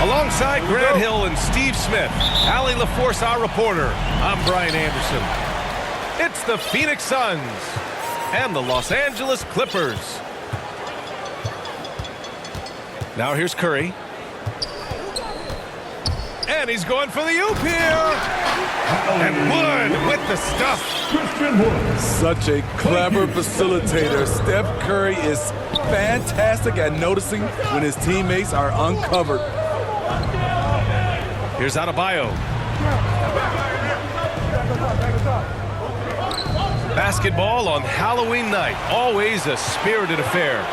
Alongside Grant Hill and Steve Smith, Allie LaForce, our reporter, I'm Brian Anderson. It's the Phoenix Suns and the Los Angeles Clippers. Now here's Curry. And he's going for the oop here. And Wood with the stuff. Such a clever facilitator. Steph Curry is fantastic at noticing when his teammates are uncovered. Here's Adebayo. Basketball on Halloween night. Always a spirited affair.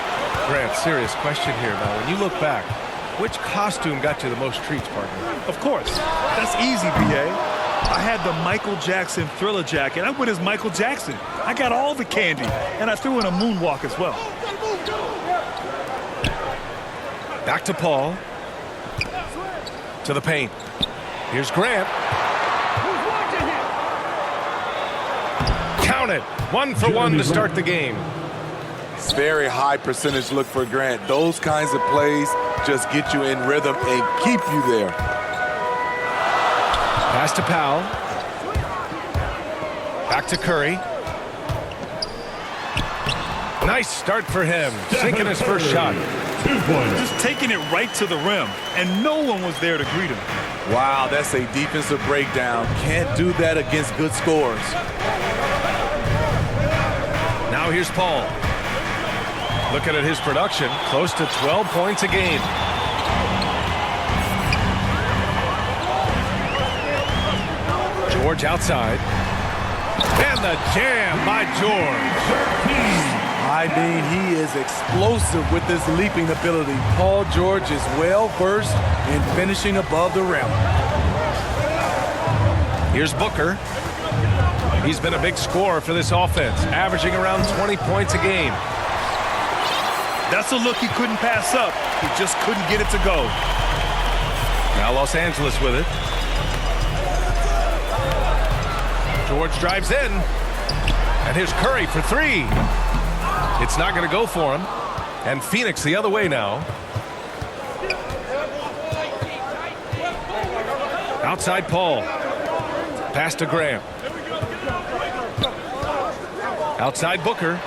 Grant, serious question here now. When you look back, which costume got you the most treats, partner? Of course. That's easy, B.A. I had the Michael Jackson Thriller jacket. I went as Michael Jackson. I got all the candy, and I threw in a moonwalk as well. Back to Paul. To the paint. Here's Grant. Count it. 1 for 1 to start the game. It's very high percentage look for Grant. Those kinds of plays just get you in rhythm and keep you there. Pass to Powell. Back to Curry. Nice start for him. Sinking his first shot. Just taking it right to the rim, and no one was there to greet him. Wow, that's a defensive breakdown. Can't do that against good scores. Now here's Paul. Looking at his production, close to 12 points a game. George outside. And the jam by George. I mean, he is explosive with his leaping ability. Paul George is well versed in finishing above the rim. Here's Booker. He's been a big scorer for this offense, averaging around 20 points a game. That's a look he couldn't pass up. He just couldn't get it to go. Now Los Angeles with it. George drives in. And here's Curry for three. It's not going to go for him. And Phoenix the other way now. Outside Paul. Pass to Graham. Outside Booker.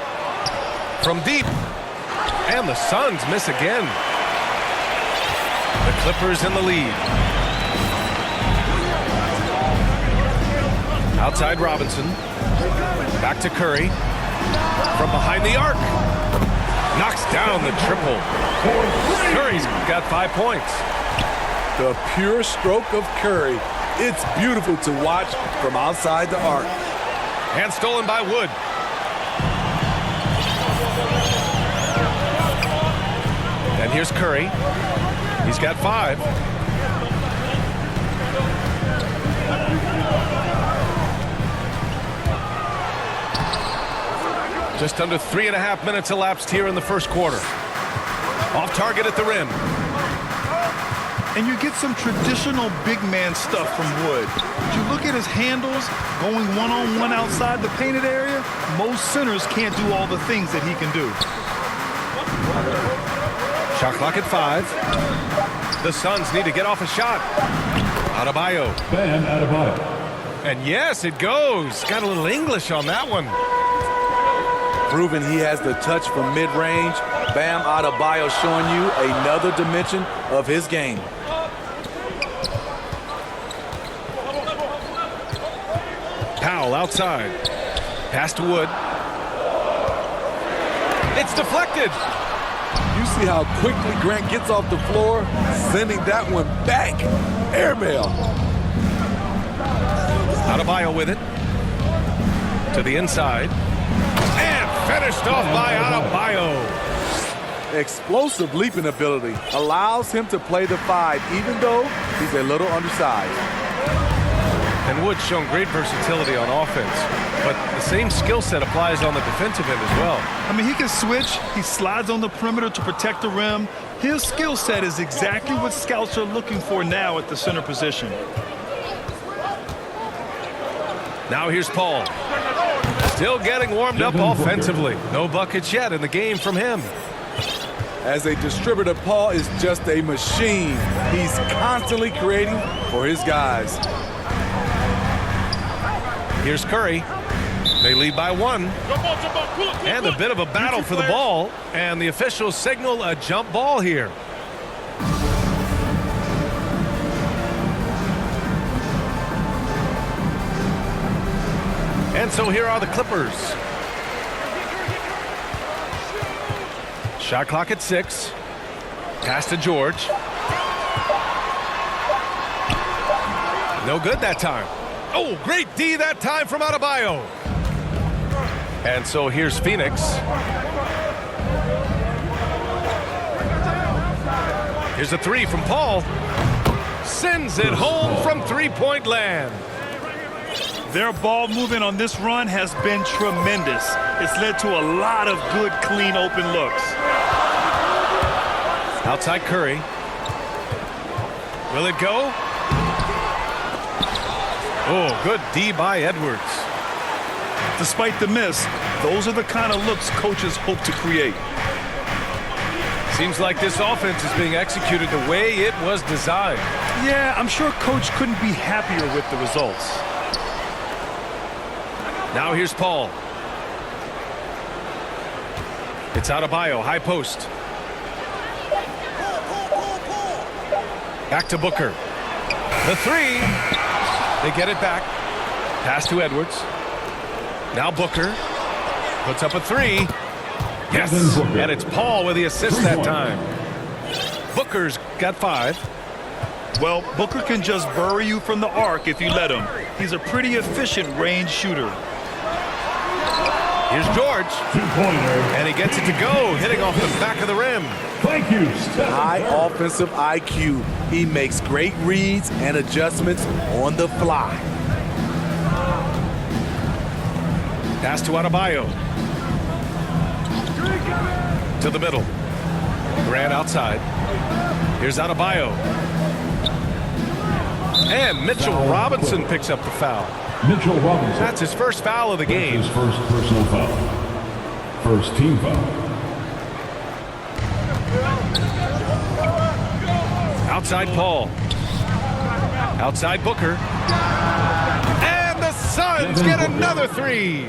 From deep. And the Suns miss again. The Clippers in the lead. Outside Robinson. Back to Curry. From behind the arc. Knocks down the triple. Curry's got 5 points. The pure stroke of Curry. It's beautiful to watch from outside the arc. And stolen by Wood. And here's Curry. He's got 5. Just under 3.5 minutes elapsed here in the first quarter. Off target at the rim. And you get some traditional big man stuff from Wood. But you look at his handles going one-on-one outside the painted area. Most centers can't do all the things that he can do. Shot clock at 5. The Suns need to get off a shot. Adebayo. Bam Adebayo. And yes, it goes. Got a little English on that one. Proving he has the touch from mid-range. Bam Adebayo showing you another dimension of his game. Powell outside. Pass to Wood. It's deflected. You see how quickly Grant gets off the floor, sending that one back. Airmail. Adebayo with it. To the inside. And finished off by Adebayo. Explosive leaping ability allows him to play the 5, even though he's a little undersized. And Wood's shown great versatility on offense, but the same skill set applies on the defensive end as well. I mean, he can switch. He slides on the perimeter to protect the rim. His skill set is exactly what scouts are looking for now at the center position. Now here's Paul. Still getting warmed up offensively. No buckets yet in the game from him. As a distributor, Paul is just a machine. He's constantly creating for his guys. Here's Curry. They lead by 1. And a bit of a battle for the ball. And the officials signal a jump ball here. And so here are the Clippers. Shot clock at 6. Pass to George. No good that time. Oh, great D that time from Adebayo. And so here's Phoenix. Here's a 3 from Paul. Sends it home from three-point land. Their ball movement on this run has been tremendous. It's led to a lot of good, clean, open looks. Outside Curry. Will it go? Oh, good D by Edwards. Despite the miss, those are the kind of looks coaches hope to create. Seems like this offense is being executed the way it was designed. Yeah, I'm sure coach couldn't be happier with the results. Now here's Paul. It's Adebayo, high post. Back to Booker. The 3. They get it back. Pass to Edwards. Now Booker puts up a 3. Yes, and it's Paul with the assist that time. Booker's got 5. Well, Booker can just bury you from the arc if you let him. He's a pretty efficient range shooter. Here's George. And he gets it to go, hitting off the back of the rim. Thank you, High offensive IQ. He makes great reads and adjustments on the fly. Pass to Adebayo. To the middle. Grant outside. Here's Adebayo. And Mitchell Robinson picks up the foul. Mitchell Robinson. That's his first foul of the game. His first personal foul. First team foul. Outside Paul. Outside Booker. And the Suns get another 3.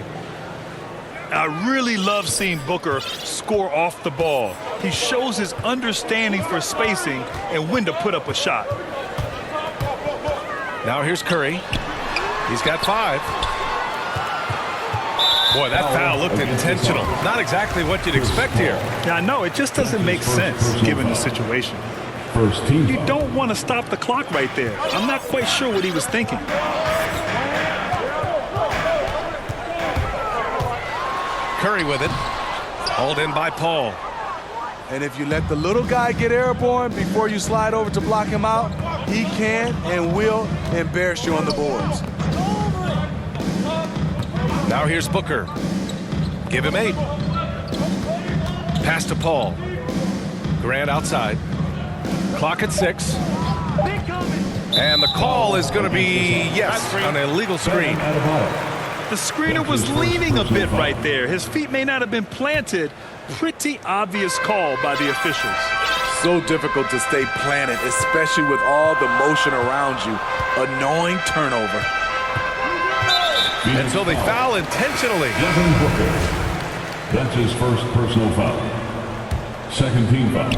I really love seeing Booker score off the ball. He shows his understanding for spacing and when to put up a shot. Now here's Curry. He's got 5. Boy, that foul looked intentional. Not exactly what you'd expect here. Yeah, I know. It just doesn't make sense given the situation. First team You foul. don't want to stop the clock right there. I'm not quite sure what he was thinking. Curry with it. Hauled in by Paul. And if you let the little guy get airborne before you slide over to block him out, he can and will embarrass you on the boards. Now here's Booker. Give him 8. Pass to Paul. Grant outside. Clock at 6. And the call is going to be, yes, an illegal screen. The screener was leaning a bit right there. His feet may not have been planted. Pretty obvious call by the officials. So difficult to stay planted, especially with all the motion around you. Annoying turnover. And so they foul intentionally. Devin Booker. That's his first personal foul. Second team foul.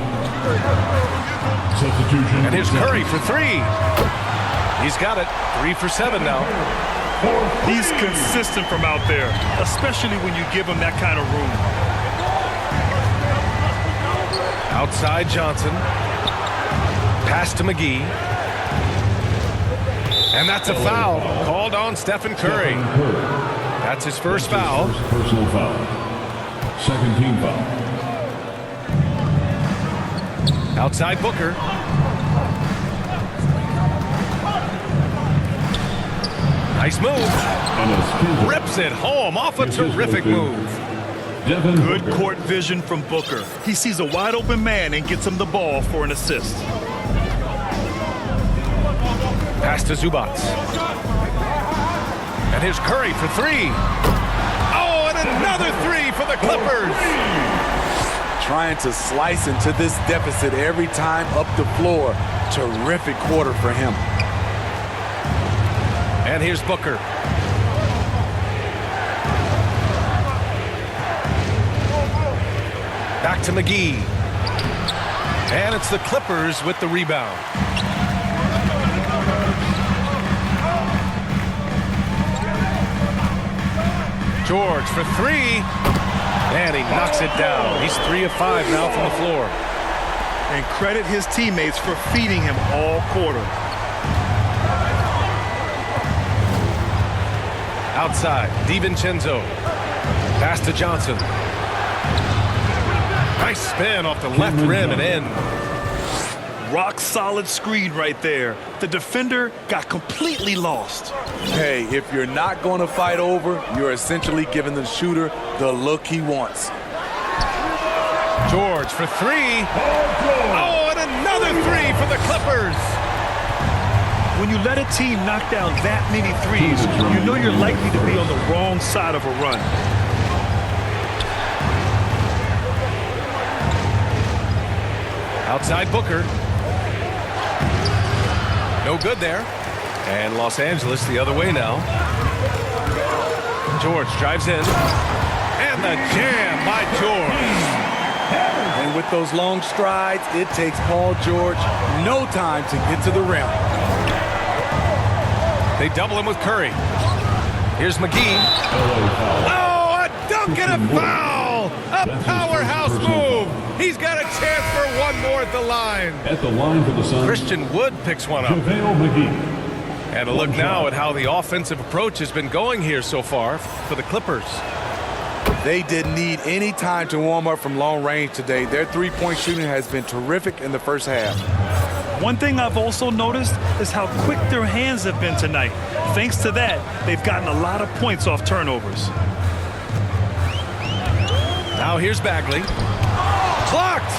Substitution. And here's Curry for 3. He's got it. 3 for 7 now. He's consistent from out there, especially when you give him that kind of room. Outside Johnson. Pass to McGee. And that's a foul called on Stephen Curry. That's his first foul. First personal foul. Second team foul. Outside Booker. Nice move. Rips it home off a terrific move. Good court vision from Booker. He sees a wide open man and gets him the ball for an assist. Pass to Zubac. And here's Curry for 3. Oh, and another 3 for the Clippers. trying to slice into this deficit every time up the floor. Terrific quarter for him. And here's Booker. Back to McGee. And it's the Clippers with the rebound. George for three. And he knocks it down. He's 3 of 5 now from the floor. And credit his teammates for feeding him all quarter. Outside, DiVincenzo. Pass to Johnson. Nice spin off the left rim and in. Rock solid screen right there. The defender got completely lost. Hey, if you're not going to fight over, you're essentially giving the shooter the look he wants. George for three. Oh, and another three for the Clippers. When you let a team knock down that many threes, you know you're likely to be on the wrong side of a run. Outside Booker. No good there. And Los Angeles the other way now. George drives in. And the jam by George. And with those long strides, it takes Paul George no time to get to the rim. They double him with Curry. Here's McGee. Oh, a dunk and a foul! A powerhouse move! He's got a chance for one more at the line. At the line for the Suns, Christian Wood picks one up. JaVale McGee. And a look now at how the offensive approach has been going here so far for the Clippers. They didn't need any time to warm up from long range today. Their three-point shooting has been terrific in the first half. One thing I've also noticed is how quick their hands have been tonight. Thanks to that, they've gotten a lot of points off turnovers. Now here's Bagley. Clocked!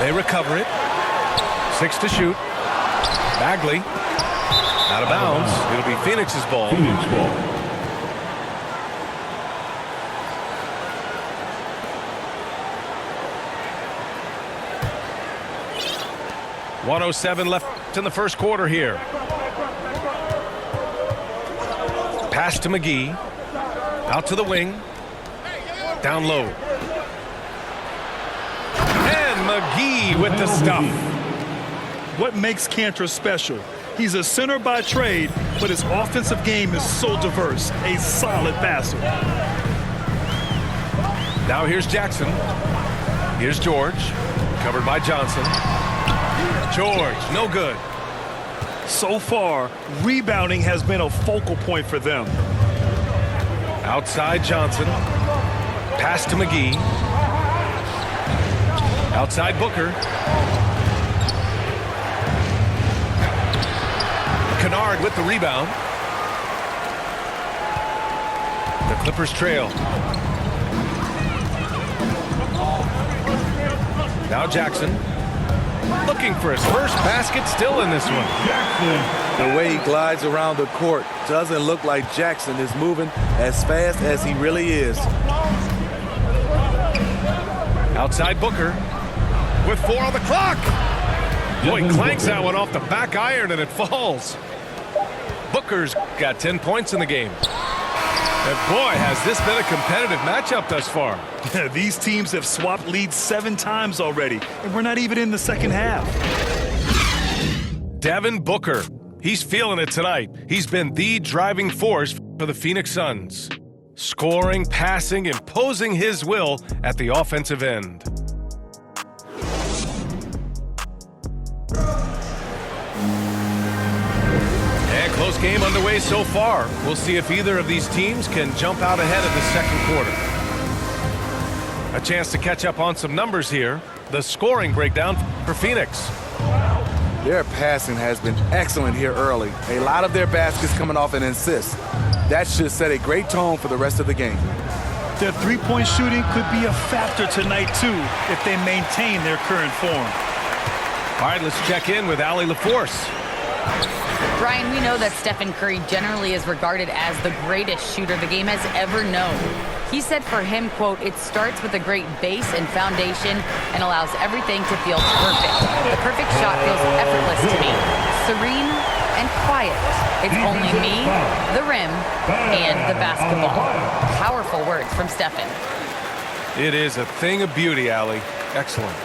They recover it. 6 to shoot. Bagley. Out of bounds. It'll be Phoenix's ball. Phoenix ball. .107 left in the first quarter here. Pass to McGee. Out to the wing. Down low. And McGee with the stuff. What makes Cantor special? He's a center by trade, but his offensive game is so diverse. A solid passer. Now here's Jackson. Here's George. Covered by Johnson. George, no good. So far, rebounding has been a focal point for them. Outside Johnson. Pass to McGee. Outside Booker. Kennard with the rebound. The Clippers trail. Now Jackson. Looking for his first basket, still in this one. The way he glides around the court doesn't look like Jackson is moving as fast as he really is. Outside Booker with 4 on the clock. Boy, he clanks that one off the back iron and it falls. Booker's got 10 points in the game. And boy, has this been a competitive matchup thus far. These teams have swapped leads 7 times already, and we're not even in the second half. Devin Booker, he's feeling it tonight. He's been the driving force for the Phoenix Suns. Scoring, passing, imposing his will at the offensive end. And close game underway so far. We'll see if either of these teams can jump out ahead of the second quarter. A chance to catch up on some numbers here. The scoring breakdown for Phoenix. Their passing has been excellent here early. A lot of their baskets coming off an assist. That should set a great tone for the rest of the game. Their three-point shooting could be a factor tonight, too, if they maintain their current form. All right, let's check in with Allie LaForce. Brian, we know that Stephen Curry generally is regarded as the greatest shooter the game has ever known. He said for him, quote, "It starts with a great base and foundation and allows everything to feel perfect. The perfect shot feels effortless to me, serene and quiet. It's only me, the rim, and the basketball." Powerful words from Stephen. It is a thing of beauty, Allie. Excellent.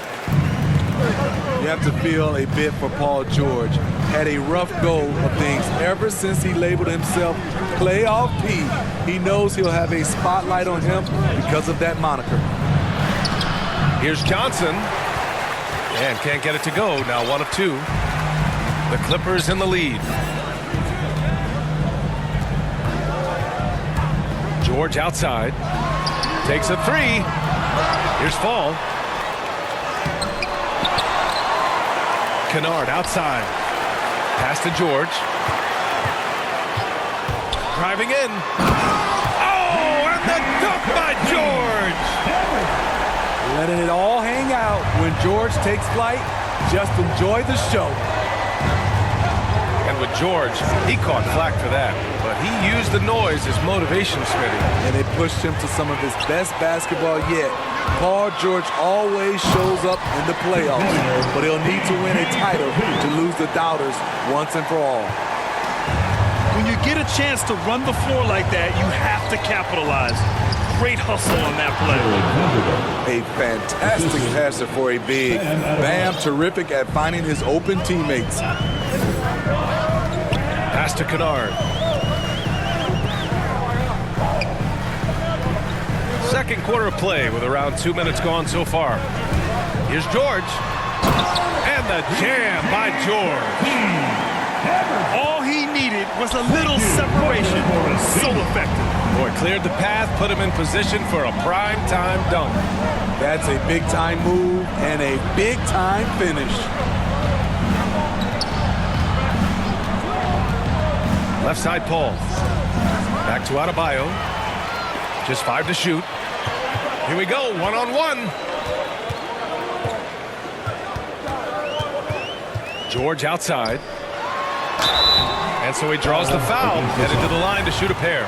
You have to feel a bit for Paul George. Had a rough go of things ever since he labeled himself Playoff P. He knows he'll have a spotlight on him because of that moniker. Here's Johnson. And can't get it to go. Now 1 of 2. The Clippers in the lead. George outside. Takes a 3. Here's Fall. Kennard outside. Pass to George. Driving in. Oh, and the dunk by George! Letting it all hang out when George takes flight. Just enjoy the show. And with George, he caught flack for that. But he used the noise as motivation, Smitty. And it pushed him to some of his best basketball yet. Paul George always shows up in the playoffs, but he'll need to win a title to lose the doubters once and for all. When you get a chance to run the floor like that, you have to capitalize. Great hustle on that play. A fantastic passer for a big. Bam, terrific at finding his open teammates. Pass to Kennard. Second quarter of play with around 2 minutes gone so far. Here's George. And the jam by George. All he needed was a little separation. So effective. Boy, cleared the path, put him in position for a prime-time dunk. That's a big-time move and a big-time finish. Left side, Paul. Back to Adebayo. Just 5 to shoot. Here we go, one-on-one. George outside. And so he draws the foul, headed to the line to shoot a pair.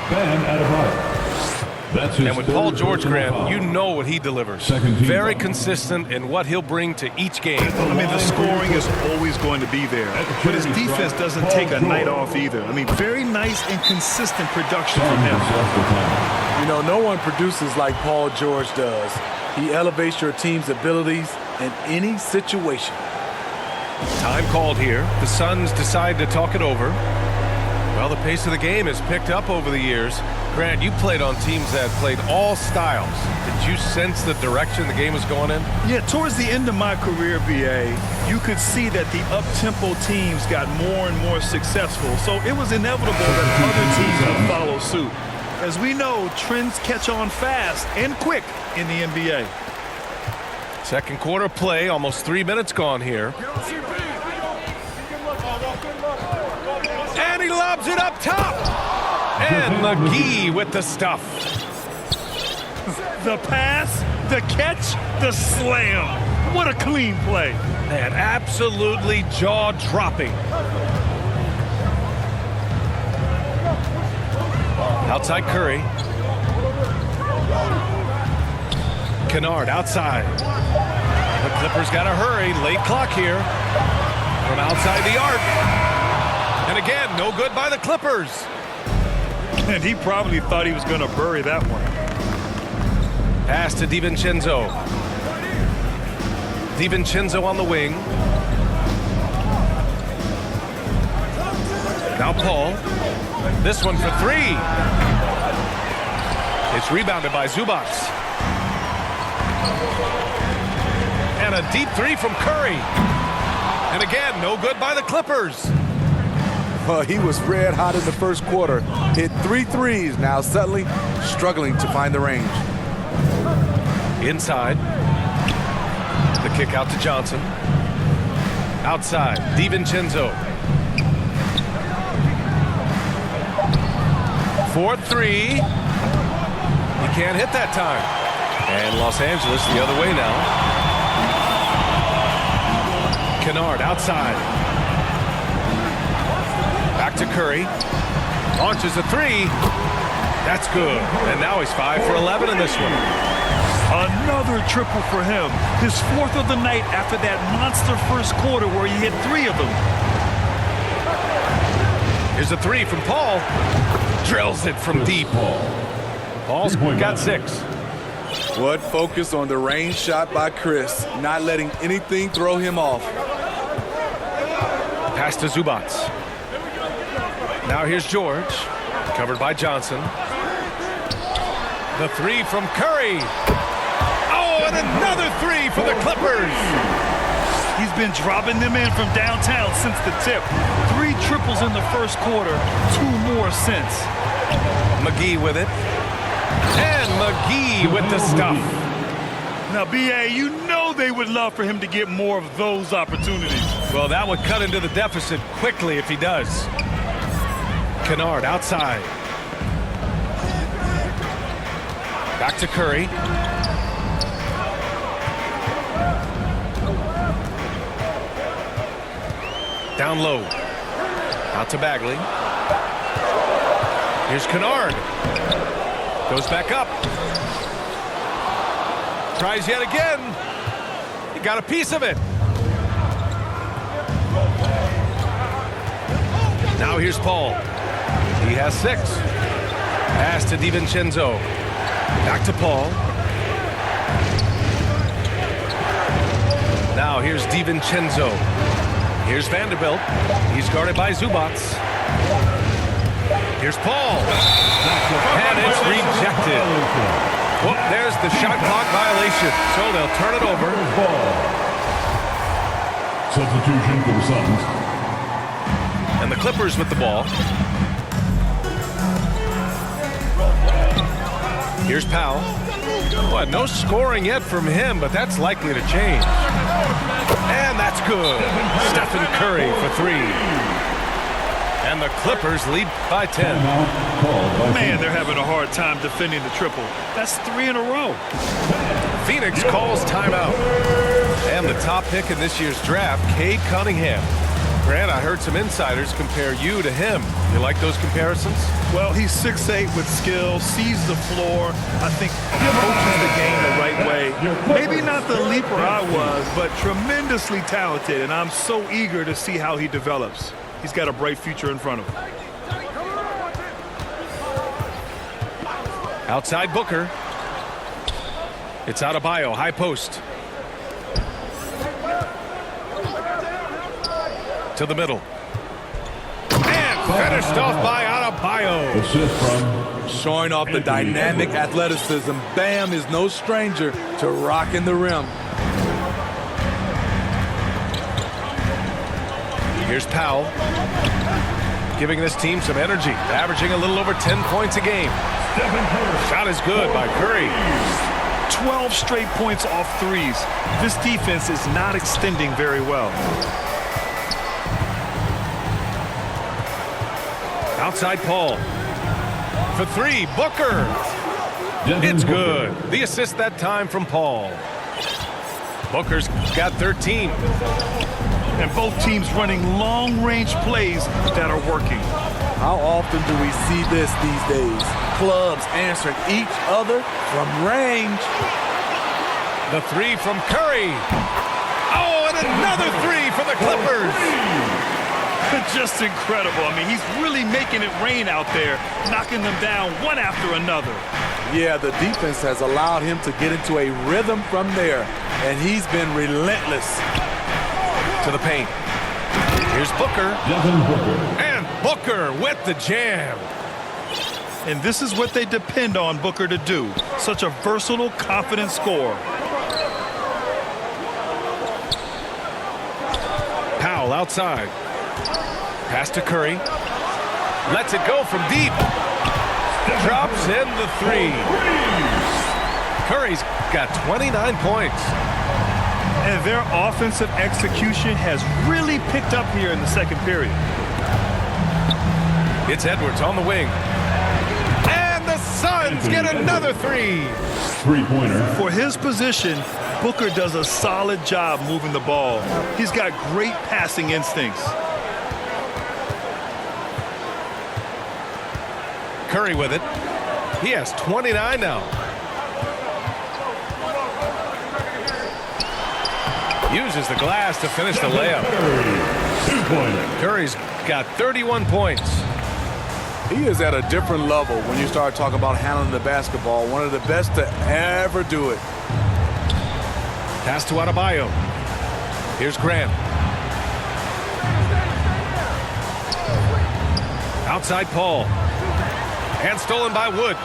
And with Paul George, Grant, you know what he delivers. Very consistent in what he'll bring to each game. I mean, the scoring is always going to be there, but his defense doesn't take a night off either. I mean, very nice and consistent production from him. You know, no one produces like Paul George does. He elevates your team's abilities in any situation. Time called here. The Suns decide to talk it over. Well, the pace of the game has picked up over the years. Grant, you played on teams that played all styles. Did you sense the direction the game was going in? Yeah, towards the end of my career, BA, you could see that the up-tempo teams got more and more successful. So it was inevitable that other teams would follow suit. As we know, trends catch on fast and quick in the NBA. Second quarter play, almost 3 minutes gone here. And he lobs it up top. And McGee with the stuff. The pass, the catch, the slam. What a clean play. Man, absolutely jaw-dropping. Outside Curry. Kennard outside. The Clippers got to hurry. Late clock here. From outside the arc. And again, no good by the Clippers. And he probably thought he was going to bury that one. Pass to DiVincenzo. DiVincenzo on the wing. Now Paul. This one for 3. It's rebounded by Zubac. And a deep 3 from Curry. And again, no good by the Clippers. Well, he was red hot in the first quarter. Hit 3 threes, now suddenly struggling to find the range. Inside. The kick out to Johnson. Outside, DiVincenzo. 4-3. He can't hit that time. And Los Angeles the other way now. Kennard outside. Back to Curry. Launches a 3. That's good. And now he's 5 for 11 in this one. Another triple for him. His 4th of the night after that monster first quarter where he hit 3 of them. Here's a 3 from Paul. Drills it from deep. Paul's got 6. What focus on the range shot by Chris, not letting anything throw him off. Pass to Zubac. Now here's George, covered by Johnson. The 3 from Curry. Oh, and another 3 for the Clippers. He's been dropping them in from downtown since the tip. 3 triples in the first quarter, 2 more since. McGee with it. And McGee with the stuff. Now, B.A., you know they would love for him to get more of those opportunities. Well, that would cut into the deficit quickly if he does. Kennard outside. Back to Curry. Down low. Out to Bagley. Here's Kennard. Goes back up. Tries yet again. He got a piece of it. Now here's Paul. He has 6. Pass to DiVincenzo. Back to Paul. Now here's DiVincenzo. Here's Vanderbilt. He's guarded by Zubac. Here's Paul. And it's rejected. Well, there's the shot clock violation. So they'll turn it over. Substitution for the Suns. And the Clippers with the ball. Here's Powell. Well, no scoring yet from him, but that's likely to change. And that's good. Stephen Curry for 3. And the Clippers lead by 10. Man, they're having a hard time defending the triple. That's 3 in a row. Phoenix calls timeout. And the top pick in this year's draft, Cade Cunningham. Grant, I heard some insiders compare you to him. You like those comparisons? Well, he's 6'8" with skill, sees the floor. I think coaches the game the right way. Maybe not the leaper I was, but tremendously talented, and I'm so eager to see how he develops. He's got a bright future in front of him. Outside Booker. It's Adebayo, high post. To the middle. And finished off by Adebayo. Assist from Showing off the dynamic athleticism. Bam is no stranger to rocking the rim. Here's Powell. Giving this team some energy. Averaging a little over 10 points a game. Shot is good by Curry. 12 straight points off threes. This defense is not extending very well. Outside Paul. For 3, Booker. It's good. The assist that time from Paul. Booker's got 13. And both teams running long-range plays that are working. How often do we see this these days? Clubs answering each other from range. The 3 from Curry. Oh, and another 3 for the Clippers. Just incredible. I mean, he's really making it rain out there, knocking them down one after another. Yeah, the defense has allowed him to get into a rhythm from there, and he's been relentless. To the paint. Here's Booker. And Booker with the jam. And this is what they depend on Booker to do. Such a versatile, confident scorer. Powell outside. Pass to Curry. Lets it go from deep. Drops in the 3. Curry's got 29 points. And their offensive execution has really picked up here in the second period. It's Edwards on the wing. And the Suns get another 3. Three-pointer. For his position, Booker does a solid job moving the ball. He's got great passing instincts. Curry with it. He has 29 now. Uses the glass to finish the layup. Curry's got 31 points. He is at a different level when you start talking about handling the basketball. One of the best to ever do it. Pass to Adebayo. Here's Grant. Outside Paul. And stolen by Wood.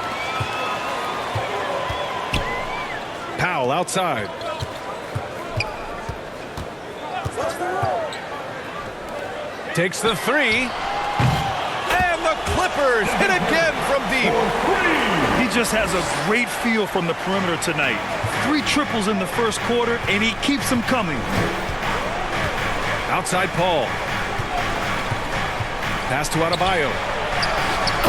Powell outside. Takes the three. And the Clippers hit again from deep. He just has a great feel from the perimeter tonight. 3 triples in the first quarter, and he keeps them coming. Outside Paul. Pass to Adebayo.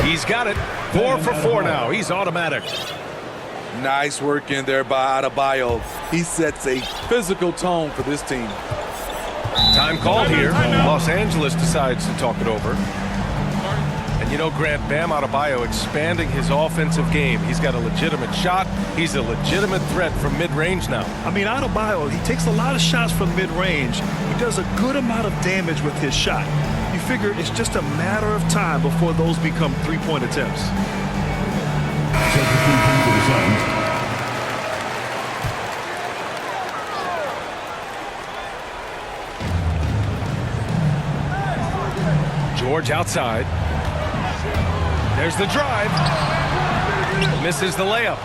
He's got it. 4 for 4 now. He's automatic. Nice work in there by Adebayo. He sets a physical tone for this team. Time called here. Los Angeles decides to talk it over. And you know, Grant, Bam Adebayo expanding his offensive game. He's got a legitimate shot. He's a legitimate threat from mid-range now. I mean, Adebayo, he takes a lot of shots from mid-range. He does a good amount of damage with his shot. You figure it's just a matter of time before those become three-point attempts. George outside. There's the drive. Misses the layup.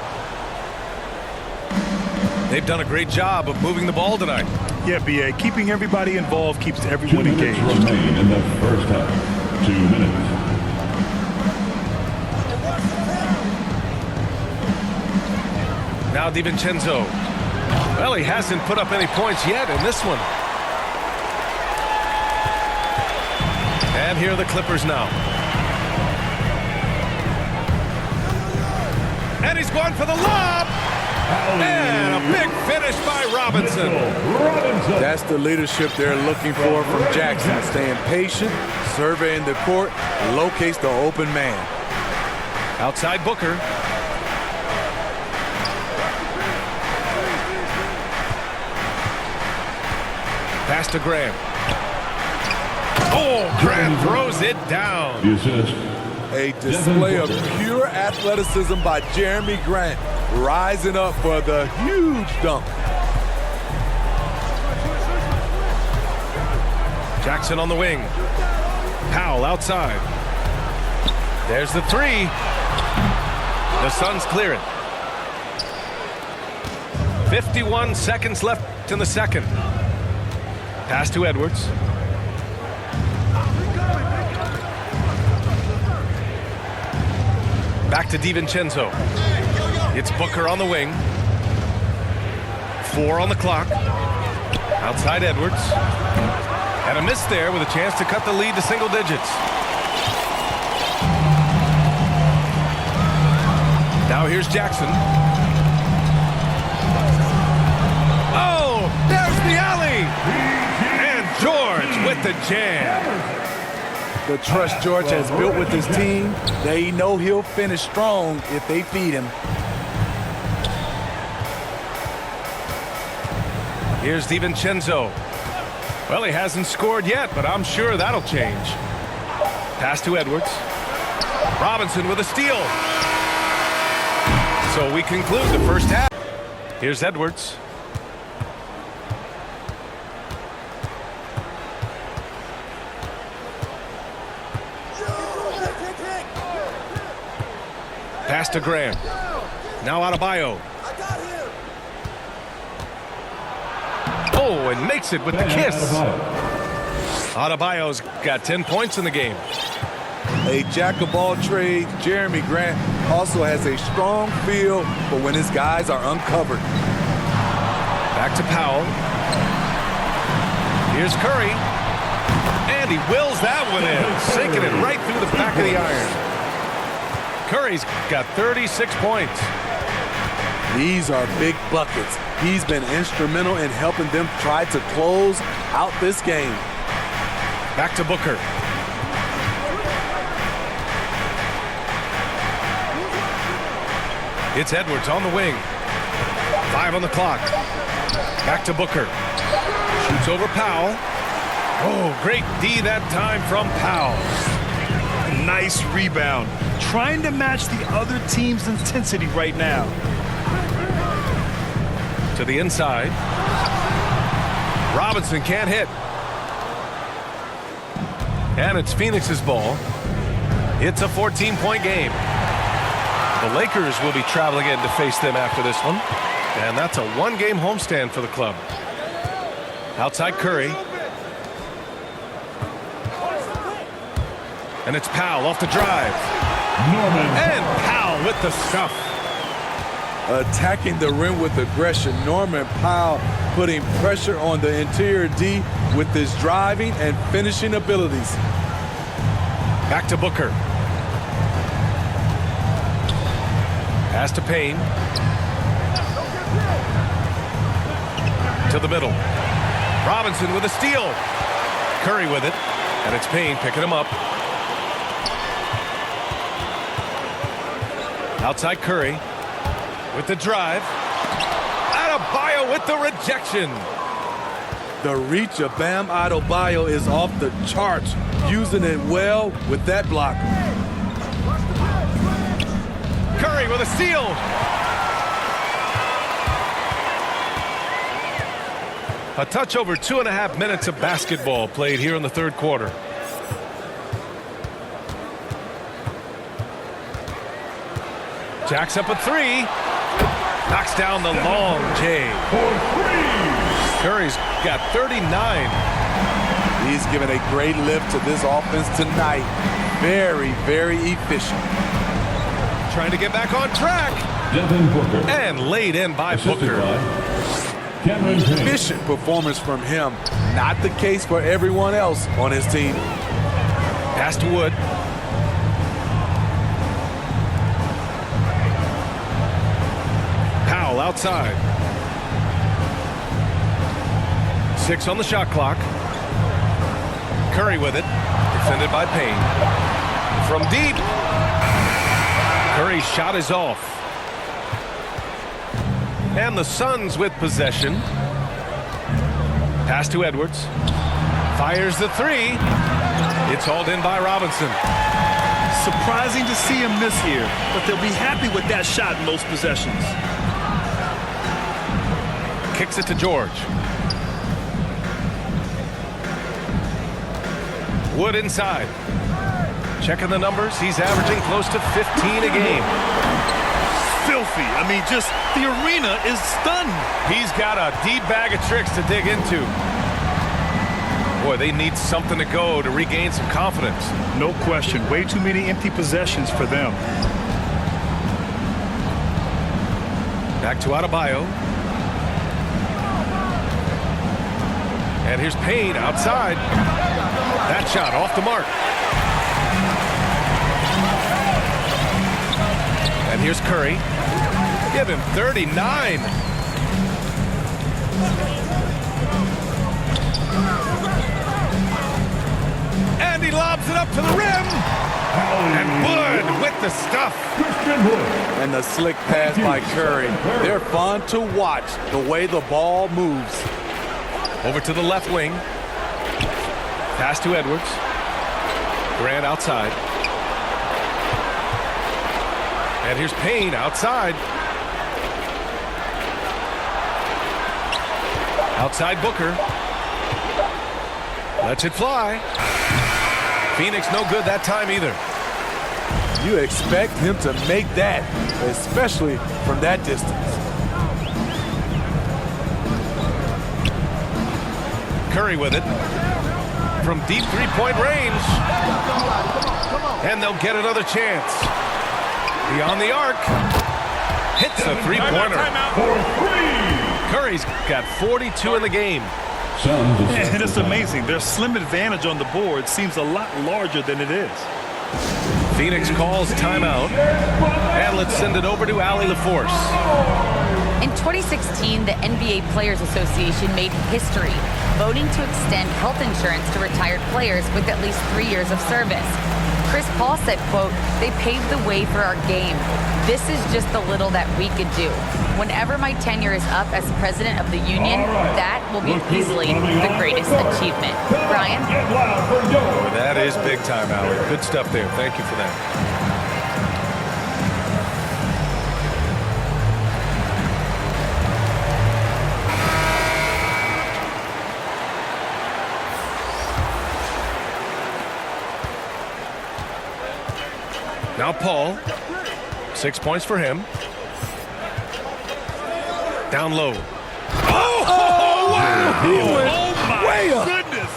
They've done a great job of moving the ball tonight. Yeah, B.A., keeping everybody involved keeps everyone engaged. 2 minutes remain in the first half. 2 minutes. Now DiVincenzo. Well, he hasn't put up any points yet in this one. And here are the Clippers now. And he's going for the lob. And a big finish by Robinson. That's the leadership they're looking for from Jackson. Staying patient, surveying the court, locates the open man. Outside Booker. Pass to Grant. Oh, Grant throws it down. The assist. A display of pure athleticism by Jeremy Grant, rising up for the huge dunk. Jackson on the wing. Powell outside. There's the three. The Suns clear it. 51 seconds left in the second. Pass to Edwards. Back to DiVincenzo. It's Booker on the wing. 4 on the clock. Outside Edwards. And a miss there with a chance to cut the lead to single digits. Now here's Jackson. Oh, there's the alley. And George with the jam. The trust George has built with his team, they know he'll finish strong if they feed him. Here's DiVincenzo. Well, he hasn't scored yet, but I'm sure that'll change. Pass to Edwards. Robinson with a steal. So we conclude the first half. Here's Edwards. Pass to Grant. Now Adebayo. Oh, and makes it with the kiss. Adebayo's got 10 points in the game. A jack of all trades, Jeremy Grant also has a strong feel for when his guys are uncovered. Back to Powell. Here's Curry. And he wills that one in, sinking it right through the back of the iron. Curry's got 36 points. These are big buckets. He's been instrumental in helping them try to close out this game. Back to Booker. It's Edwards on the wing. 5 on the clock. Back to Booker. Shoots over Powell. Oh, great D that time from Powell. Nice rebound. Trying to match the other team's intensity right now. To the inside. Robinson can't hit. And it's Phoenix's ball. It's a 14-point game. The Lakers will be traveling in to face them after this one. And that's a one-game homestand for the club. Outside Curry. And it's Powell off the drive. Norman. And Powell with the stuff. Attacking the rim with aggression. Norman Powell putting pressure on the interior D with his driving and finishing abilities. Back to Booker. Pass to Payne. To the middle. Robinson with a steal. Curry with it. And it's Payne picking him up. Outside Curry. With the drive. Adebayo with the rejection. The reach of Bam Adebayo is off the charts. Using it well with that block. Curry with a steal. A touch over 2.5 minutes of basketball played here in the third quarter. Jacks up a 3. Knocks down the long J. Curry's got 39. He's given a great lift to this offense tonight. Very, very efficient. Trying to get back on track. Devin Booker. And laid in by Booker. Cameron Payne. Efficient performance from him. Not the case for everyone else on his team. Pass to Wood. Powell outside. 6 on the shot clock. Curry with it. Defended by Payne. From deep. Curry's shot is off. And the Suns with possession. Pass to Edwards. Fires the 3. It's hauled in by Robinson. Surprising to see him miss here, but they'll be happy with that shot in most possessions. Kicks it to George. Wood inside. Checking the numbers. He's averaging close to 15 a game. Filthy. I mean, just the arena is stunned. He's got a deep bag of tricks to dig into. Boy, they need something to go to regain some confidence. No question. Way too many empty possessions for them. Back to Adebayo. And here's Payne outside. That shot off the mark. And here's Curry. Give him 39. And he lobs it up to the rim. And Wood with the stuff. And the slick pass by Curry. They're fun to watch the way the ball moves. Over to the left wing. Pass to Edwards. Grant outside. And here's Payne outside. Outside Booker. Lets it fly. Phoenix no good that time either. You expect him to make that, especially from that distance. Curry with it. From deep three-point range. And they'll get another chance. Beyond the arc. Hits a three-pointer. Curry's got 42 in the game. And it's amazing. Their slim advantage on the board seems a lot larger than it is. Phoenix calls timeout. And let's send it over to Allie LaForce. In 2016, the NBA Players Association made history, voting to extend health insurance to retired players with at least 3 years of service. Chris Paul said, quote, "They paved the way for our game. This is just the little that we could do. Whenever my tenure is up as president of the union, that will be easily the greatest achievement." Brian? Oh, that is big time, Allie. Good stuff there. Thank you for that. Now Paul, 6 points for him. Down low. Oh, wow! Oh, my goodness!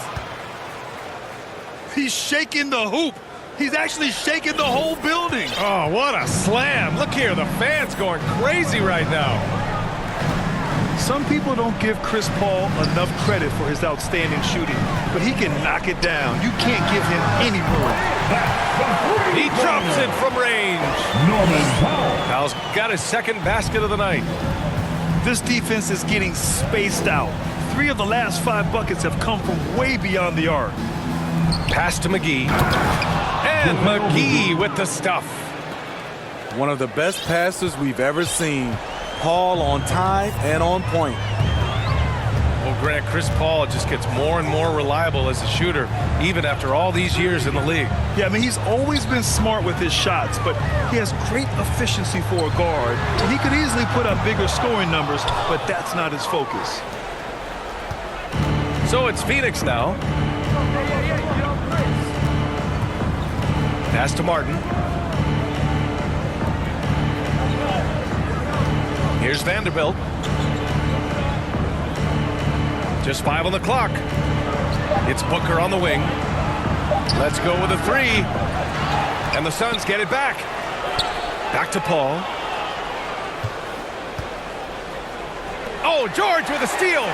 He's shaking the hoop. He's actually shaking the whole building. Oh, what a slam. Look here, the fans going crazy right now. Some people don't give Chris Paul enough credit for his outstanding shooting, but he can knock it down. You can't give him any room. He drops it from range. Powell's got his second basket of the night. This defense is getting spaced out. 3 of the last 5 buckets have come from way beyond the arc. Pass to McGee. And McGee with the stuff. One of the best passes we've ever seen. Paul on time and on point. Well, Grant, Chris Paul just gets more and more reliable as a shooter, even after all these years in the league. Yeah, I mean, he's always been smart with his shots, but he has great efficiency for a guard. And he could easily put up bigger scoring numbers, but that's not his focus. So it's Phoenix now. Pass to Martin. Here's Vanderbilt. Just 5 on the clock. It's Booker on the wing. Let's go with a 3. And the Suns get it back. Back to Paul. Oh, George with a steal.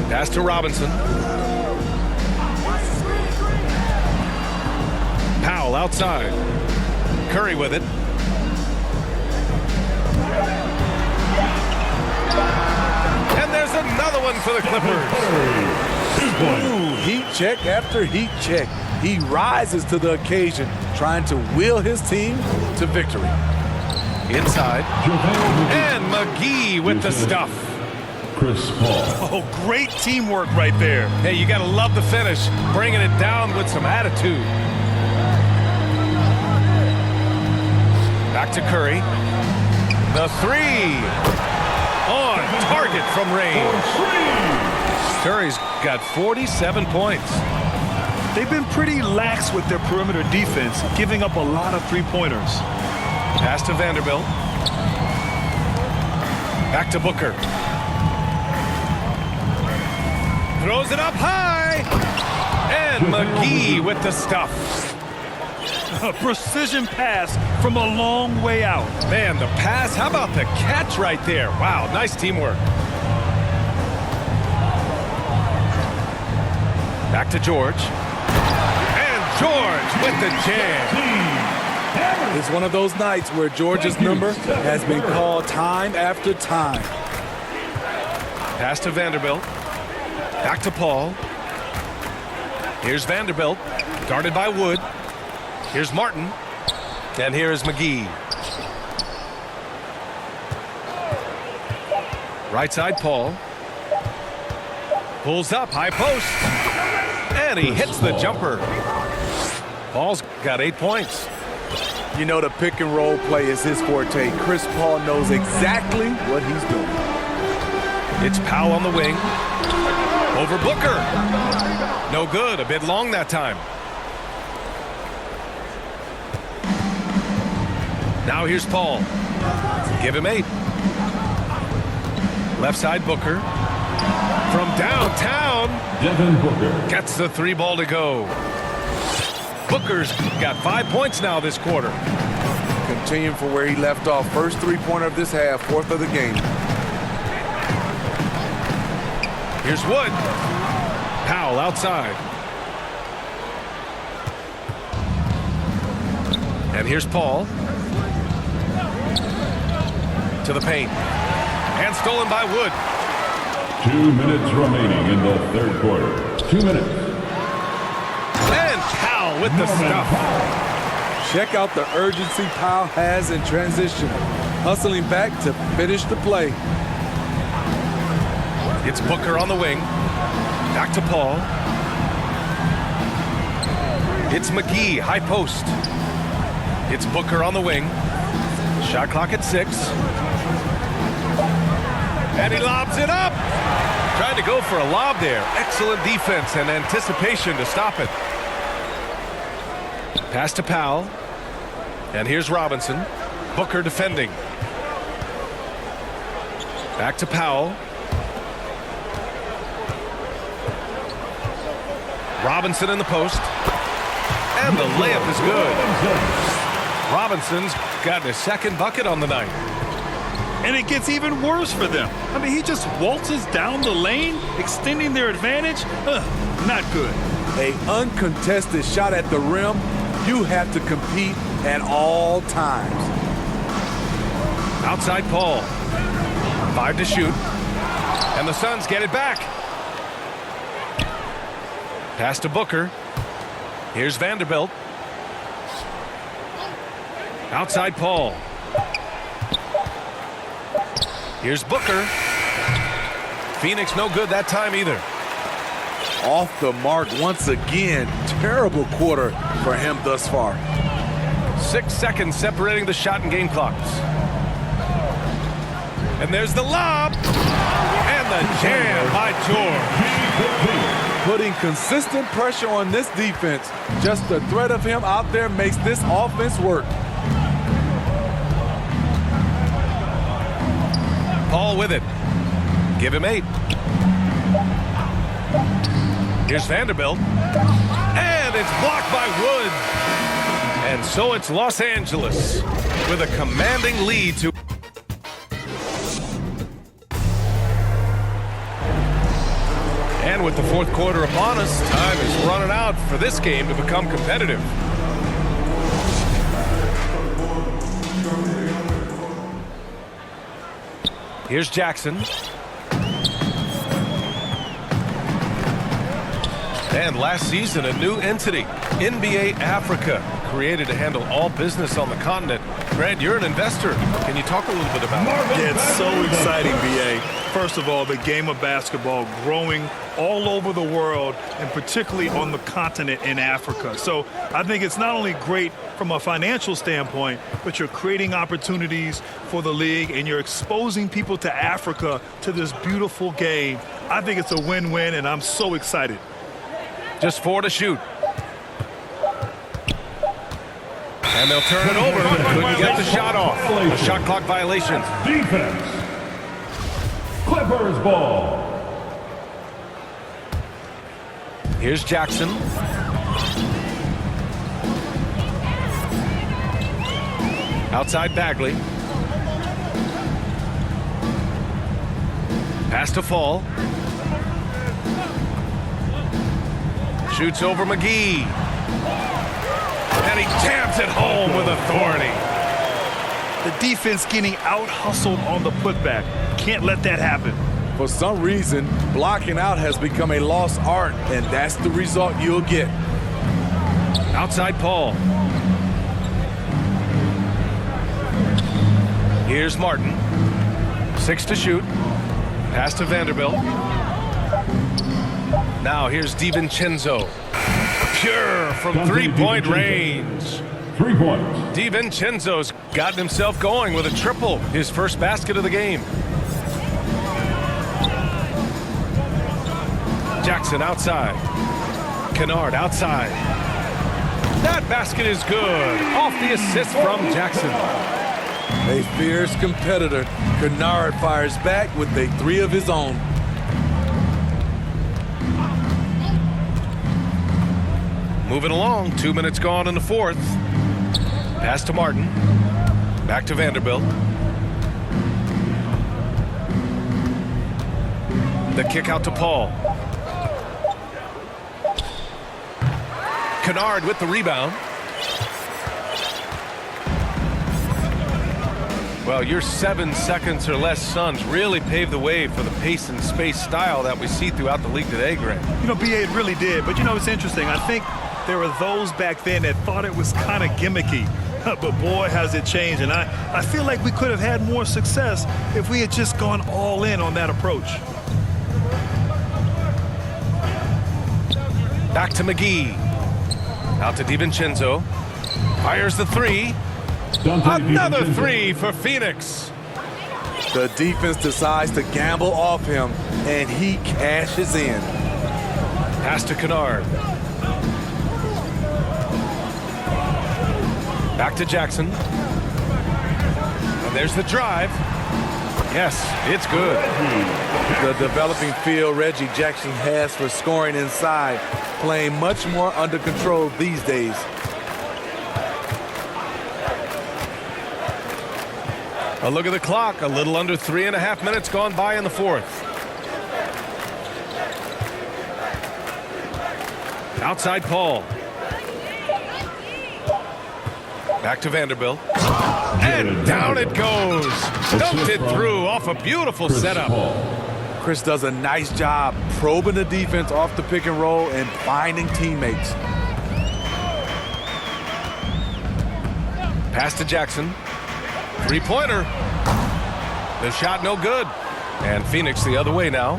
Pass to Robinson. Powell outside. Curry with it. And there's another one for the Clippers. Ooh, heat check after heat check. He rises to the occasion, trying to will his team to victory. Inside. And McGee with the stuff. Chris Paul. Oh, great teamwork right there. Hey, you got to love the finish. Bringing it down with some attitude. Back to Curry. The 3. On target from range. Curry's got 47 points. They've been pretty lax with their perimeter defense, giving up a lot of 3-pointers. Pass to Vanderbilt. Back to Booker. Throws it up high. And McGee with the stuff. A precision pass from a long way out. Man, the pass. How about the catch right there? Wow, nice teamwork. Back to George. And George with the jam. It's one of those nights where George's number has been called time after time. Pass to Vanderbilt. Back to Paul. Here's Vanderbilt, guarded by Wood. Here's Martin. And here is McGee. Right side, Paul. Pulls up, high post. And he hits the jumper. Paul's got 8 points. You know, the pick and roll play is his forte. Chris Paul knows exactly what he's doing. It's Powell on the wing. Over Booker. No good, a bit long that time. Now here's Paul. Give him 8. Left side, Booker. From downtown. Devin Booker. Gets the 3 ball to go. Booker's got 5 points now this quarter. Continuing from where he left off. First 3-pointer of this half, 4th of the game. Here's Wood. Powell outside. And here's Paul. To the paint. And stolen by Wood. 2 minutes remaining in the third quarter. 2 minutes. And Powell with the stuff. Check out the urgency Powell has in transition. Hustling back to finish the play. It's Booker on the wing. Back to Paul. It's McGee, high post. It's Booker on the wing. Shot clock at 6. And he lobs it up. Tried to go for a lob there. Excellent defense and anticipation to stop it. Pass to Powell. And here's Robinson. Booker defending. Back to Powell. Robinson in the post. And the layup is good. Robinson's gotten his second bucket on the night. And it gets even worse for them. I mean, he just waltzes down the lane, extending their advantage. Not good. An uncontested shot at the rim. You have to compete at all times. Outside Paul. 5 to shoot. And the Suns get it back. Pass to Booker. Here's Vanderbilt. Outside Paul. Here's Booker. Phoenix no good that time either. Off the mark once again. Terrible quarter for him thus far. 6 seconds separating the shot and game clocks. And there's the lob. And the jam by George. Putting consistent pressure on this defense. Just the threat of him out there makes this offense work. Paul with it. Give him 8. Here's Vanderbilt. And it's blocked by Wood. And so it's Los Angeles with a commanding lead to... And with the fourth quarter upon us, time is running out for this game to become competitive. Here's Jackson. And last season, a new entity, NBA Africa, created to handle all business on the continent. Grant, you're an investor. Can you talk a little bit about it? Yeah, it's so exciting, B.A. First of all, the game of basketball growing all over the world, and particularly on the continent in Africa. So I think it's not only great from a financial standpoint, but you're creating opportunities for the league, and you're exposing people to Africa, to this beautiful game. I think it's a win-win, and I'm so excited. Just 4 to shoot. And they'll turn it over. Couldn't get the shot off. A shot clock violation. Defense. Clippers ball. Here's Jackson. Outside Bagley. Pass to Fall. Shoots over McGee. And he jams it home with authority. The defense getting out-hustled on the putback. Can't let that happen. For some reason, blocking out has become a lost art, and that's the result you'll get. Outside Paul. Here's Martin. 6 to shoot. Pass to Vanderbilt. Now here's DiVincenzo. Pure from three-point range. 3 points. DiVincenzo's gotten himself going with a triple. His first basket of the game. Jackson outside. Kennard outside. That basket is good. Off the assist from Jackson. A fierce competitor. Kennard fires back with a 3 of his own. Moving along, 2 minutes gone in the fourth. Pass to Martin. Back to Vanderbilt. The kick out to Paul. Kennard with the rebound. Well, your 7 seconds or less Suns really paved the way for the pace and space style that we see throughout the league today, Grant. You know, BA, it really did. But, you know, it's interesting. I think there were those back then that thought it was kind of gimmicky. But, boy, has it changed. And I feel like we could have had more success if we had just gone all in on that approach. Back to McGee. Out to DiVincenzo. Fires the three. Another three for Phoenix. The defense decides to gamble off him, and he cashes in. Pass to Kennard. Back to Jackson. And there's the drive. Yes, it's good. The developing feel Reggie Jackson has for scoring inside, playing much more under control these days. A look at the clock. A little under 3.5 minutes gone by in the fourth. Outside Paul. Back to Vanderbilt. And down it goes. Dumped it through off a beautiful setup. Chris does a nice job probing the defense off the pick and roll and finding teammates. Pass to Jackson. Three-pointer. The shot no good. And Phoenix the other way now.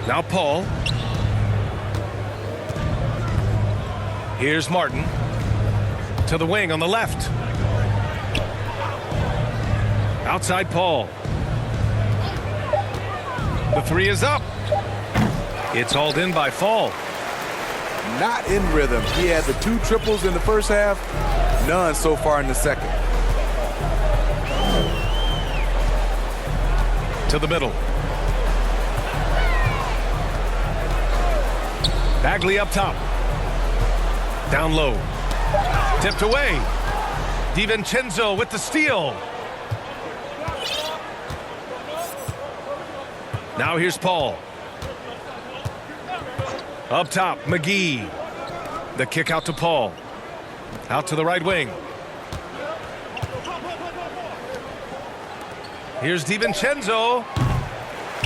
Now Paul. Here's Martin. To the wing on the left. Outside Paul. The three is up. It's hauled in by Fall. Not in rhythm. He had the 2 triples in the first half, none so far in the second. To the middle. Bagley up top. Down low. Tipped away. DiVincenzo with the steal. Now here's Paul. Up top, McGee. The kick out to Paul. Out to the right wing. Here's DiVincenzo.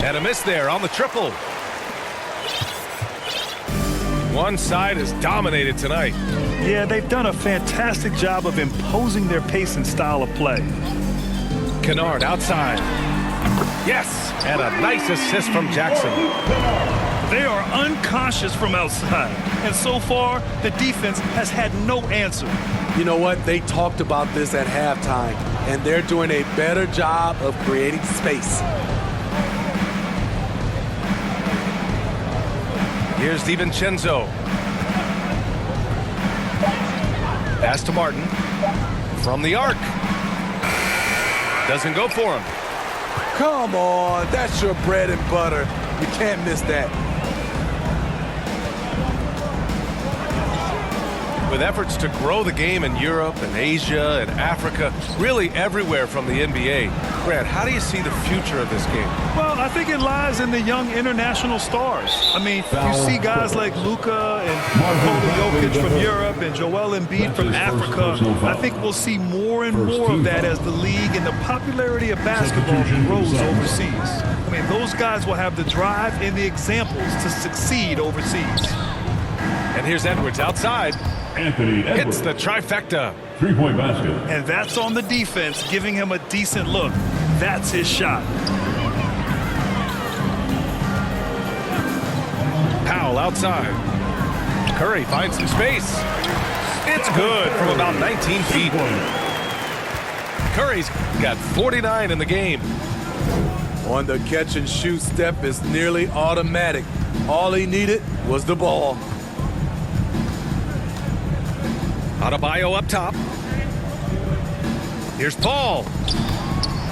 And a miss there on the triple. One side is dominated tonight. Yeah, they've done a fantastic job of imposing their pace and style of play. Kennard outside. Yes, and a nice assist from Jackson. They are uncautious from outside, and so far, the defense has had no answer. You know what? They talked about this at halftime, and they're doing a better job of creating space. Here's DiVincenzo. Pass to Martin. From the arc. Doesn't go for him. Come on, that's your bread and butter. You can't miss that. With efforts to grow the game in Europe and Asia and Africa, really everywhere from the NBA. Grant, how do you see the future of this game? Well, I think it lies in the young international stars. I mean, you see guys like Luka and Nikola Jokic from Europe and Joel Embiid from Africa. I think we'll see more and more of that as the league and the popularity of basketball grows overseas. I mean, those guys will have the drive and the examples to succeed overseas. And here's Edwards outside. Anthony Edwards. Hits the trifecta. 3-point basket. And that's on the defense, giving him a decent look. That's his shot. Powell outside. Curry finds some space. It's good from about 19 feet. Curry's got 49 in the game. On the catch and shoot step is nearly automatic. All he needed was the ball. Adebayo up top. Here's Paul.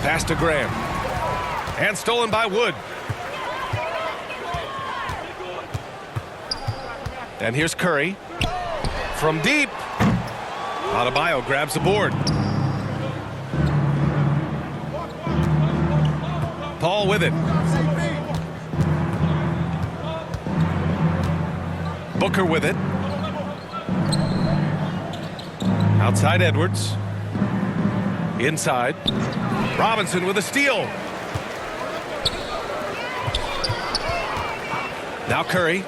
Pass to Graham. And stolen by Wood. And here's Curry. From deep. Adebayo grabs the board. Paul with it. Booker with it. Outside Edwards. Inside. Robinson with a steal. Now Curry.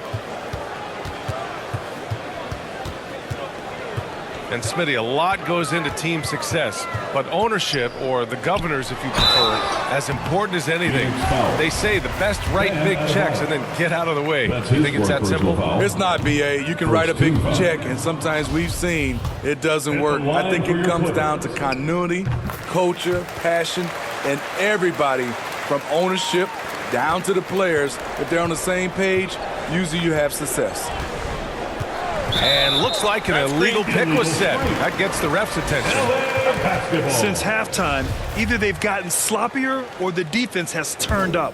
And Smitty, a lot goes into team success, but ownership, or the governors if you prefer, as important as anything. They say the best write big checks and then get out of the way. You think it's that simple? It's not, BA. You can write a big check, and sometimes we've seen it doesn't work. I think it comes down to continuity, culture, passion, and everybody from ownership down to the players. If they're on the same page, usually you have success. And looks like an illegal pick was set. That gets the ref's attention. Since halftime, either they've gotten sloppier or the defense has turned up.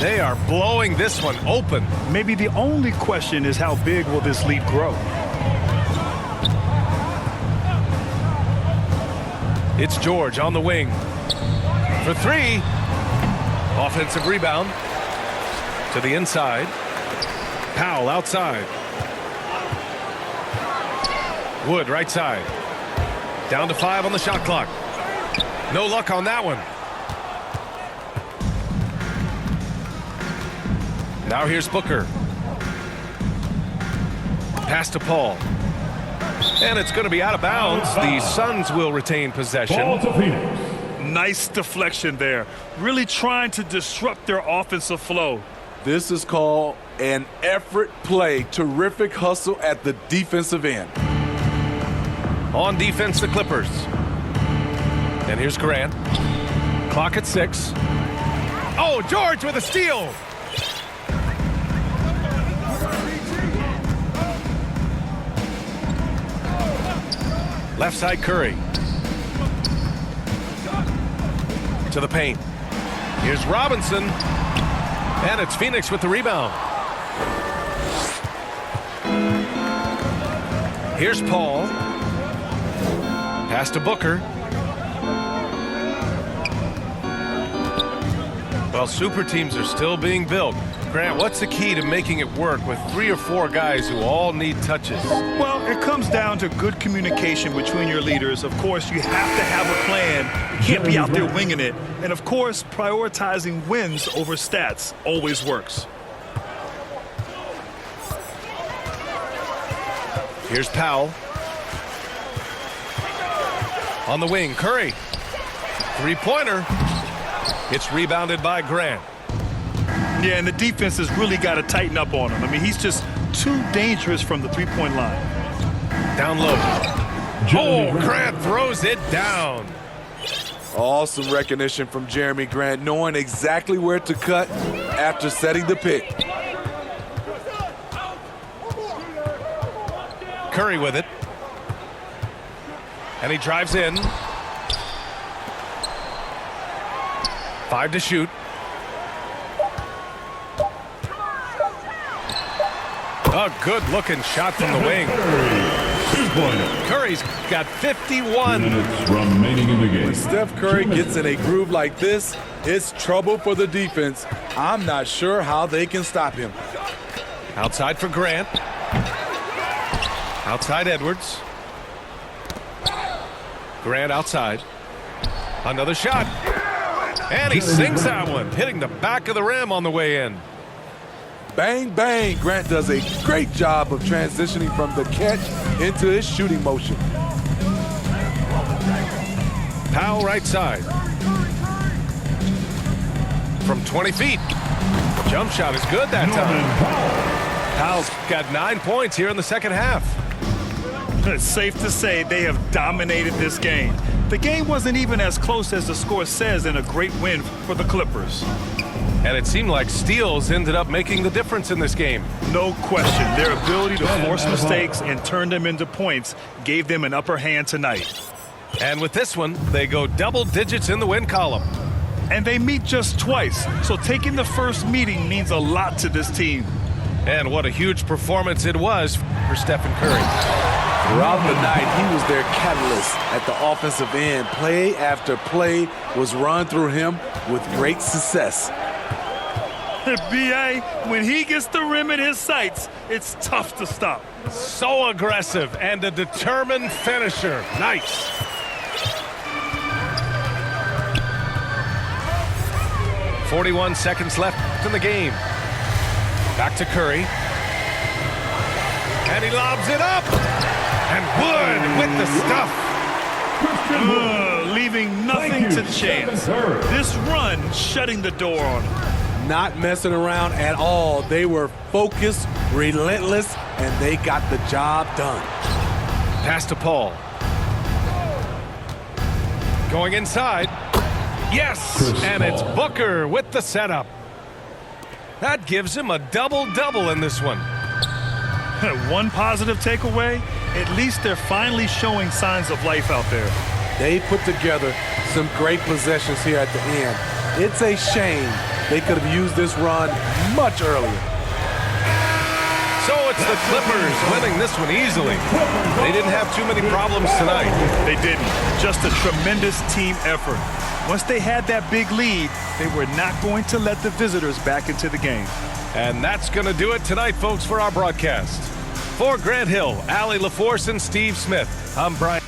They are blowing this one open. Maybe the only question is how big will this lead grow? It's George on the wing. For three. Offensive rebound. To the inside. Powell outside. Wood right side. Down to 5 on the shot clock. No luck on that one. Now here's Booker. Pass to Paul. And it's going to be out of bounds. The Suns will retain possession. Nice deflection there. Really trying to disrupt their offensive flow. This is called an effort play. Terrific hustle at the defensive end. On defense, the Clippers. And here's Grant. Clock at 6. Oh, George with a steal. Left side, Curry. To the paint. Here's Robinson. And it's Phoenix with the rebound. Here's Paul. Pass to Booker. Well, super teams are still being built. Grant, what's the key to making it work with 3 or 4 guys who all need touches? Well, it comes down to good communication between your leaders. Of course, you have to have a plan. You can't be out there winging it. And, of course, prioritizing wins over stats always works. Here's Powell. On the wing, Curry. Three-pointer. It's rebounded by Grant. Yeah, and the defense has really got to tighten up on him. I mean, he's just too dangerous from the three-point line. Down low. Oh, Grant throws it down. Awesome recognition from Jeremy Grant, knowing exactly where to cut after setting the pick. Curry with it. And he drives in. 5 to shoot. A good-looking shot from the wing. Curry's got 51. Minutes remaining in the game. When Steph Curry gets in a groove like this, it's trouble for the defense. I'm not sure how they can stop him. Outside for Grant. Outside Edwards. Grant outside. Another shot. And he sinks that one, hitting the back of the rim on the way in. Bang, bang. Grant does a great job of transitioning from the catch into his shooting motion. Powell right side. From 20 feet. Jump shot is good that time. Powell's got 9 points here in the second half. It's safe to say they have dominated this game. The game wasn't even as close as the score says, in a great win for the Clippers. And it seemed like steals ended up making the difference in this game. No question. Their ability to force mistakes and turn them into points gave them an upper hand tonight. And with this one, they go double digits in the win column. And they meet just twice, so taking the first meeting means a lot to this team. And what a huge performance it was for Stephen Curry. Throughout the night, he was their catalyst at the offensive end. Play after play was run through him with great success. B.A., when he gets the rim in his sights, it's tough to stop. So aggressive and a determined finisher. Nice. "41 seconds left in the game. Back to Curry. And he lobs it up. And Wood with the stuff. Leaving nothing to chance. This run shutting the door on him. Not messing around at all. They were focused, relentless, and they got the job done. Pass to Paul. Going inside. Yes, and it's Booker with the setup. That gives him a double-double in this one. One positive takeaway, at least they're finally showing signs of life out there. They put together some great possessions here at the end. It's a shame they could have used this run much earlier. So it's the Clippers winning this one easily. They didn't have too many problems tonight. They didn't. Just a tremendous team effort. Once they had that big lead, they were not going to let the visitors back into the game. And that's going to do it tonight, folks, for our broadcast. For Grant Hill, Allie LaForce, and Steve Smith, I'm Brian.